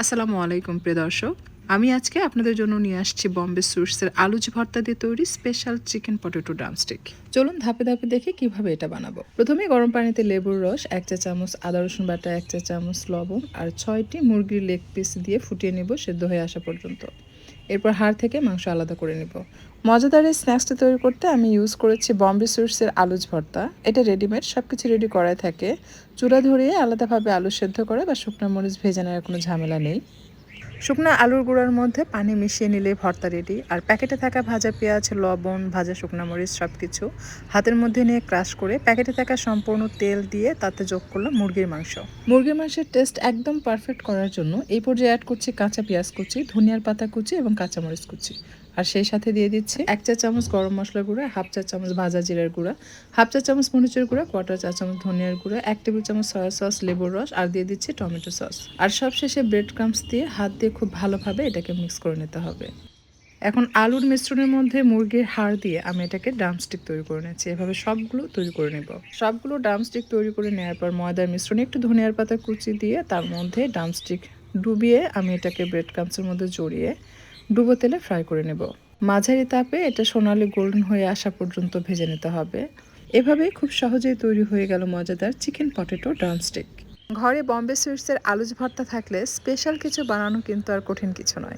আসসালামু আলাইকুম প্রিয় দর্শক। আমি আজকে আপনাদের জন্য নিয়ে আসছি বম্বে সুইটসের আলুচ ভর্তা দিয়ে তৈরি স্পেশাল চিকেন পটেটো ড্রামস্টিক। চলুন ধাপে ধাপে দেখে কিভাবে এটা বানাবো। প্রথমে গরম পানিতে লেবুর রস, 1 চা চামচ আদা রসুন বাটা, 1 চা চামচ লবণ আর 6টি মুরগির লেগ পিস দিয়ে ফুটিয়ে নেব সেদ্ধ হয়ে আসা পর্যন্ত। এরপর হাড় থেকে মাংস আলাদা করে নেব। মজাদার এই স্ন্যাক্সটা তৈরি করতে আমি ইউজ করেছি বম্বে সুইটসের আলুচ ভর্তা। এটা রেডিমেড, সব কিছু রেডি করাই থাকে। চূড়া ধরিয়ে আলাদাভাবে আলু সেদ্ধ করে বা শুকনো মরিচ ভেজে নেওয়ার কোনো ঝামেলা নেই। শুকনো আলুর গুঁড়ার মধ্যে পানি মিশিয়ে নিলেই ভর্তা রেডি। আর প্যাকেটে থাকা ভাজা পেঁয়াজ, লবণ, ভাজা শুকনো মরিচ সব কিছু হাতের মধ্যে নিয়ে ক্রাশ করে প্যাকেটে থাকা সম্পূর্ণ তেল দিয়ে তাতে যোগ করলাম মুরগির মাংস। মুরগির মাংসের টেস্ট একদম পারফেক্ট করার জন্য এই পর্যায়ে অ্যাড করছি কাঁচা পেঁয়াজ কুচি, ধনিয়ার পাতা কুচি এবং কাঁচামরিচ কুচি। আর সেই সাথে দিয়ে দিচ্ছি 1 চা চামচ গরম মশলার গুঁড়া, 1/2 চা চামচ ভাজা জিরার গুঁড়া, 1/2 চা চামচ মরিচের গুঁড়া, 1/4 চা চামচ ধনিয়ার গুঁড়া, 1 টেবিল চামচ সয়া সস, লেবুর রস আর দিয়ে দিচ্ছি টমেটো সস। আর সবশেষে ব্রেড ক্রাম্বস দিয়ে হাত দিয়ে খুব ভালোভাবে এটাকে মিক্স করে নিতে হবে। এখন আলুর মিশ্রণের মধ্যে মুরগির হাড় দিয়ে আমি এটাকে ড্রামস্টিক তৈরি করে নিচ্ছি। এভাবে সবগুলো তৈরি করে নেব। সবগুলো ড্রামস্টিক তৈরি করে নেওয়ার পর ময়দার মিশ্রণে একটু ধনিয়ার পাতা কুচি দিয়ে তার মধ্যে ড্রামস্টিক ডুবিয়ে আমি এটাকে ব্রেড ক্রাম্বসের মধ্যে জড়িয়ে ডুবো তেলে ফ্রাই করে নেব। মাঝারি তাপে এটা সোনালি গোল্ডেন হয়ে আসা পর্যন্ত ভেজে নিতে হবে। এভাবেই খুব সহজেই তৈরি হয়ে গেল মজাদার চিকেন পটেটো ড্রামস্টিক। ঘরে বম্বে সুইটসের আলুচ ভর্তা থাকলে স্পেশাল কিছু বানানো কিন্তু আর কঠিন কিছু নয়।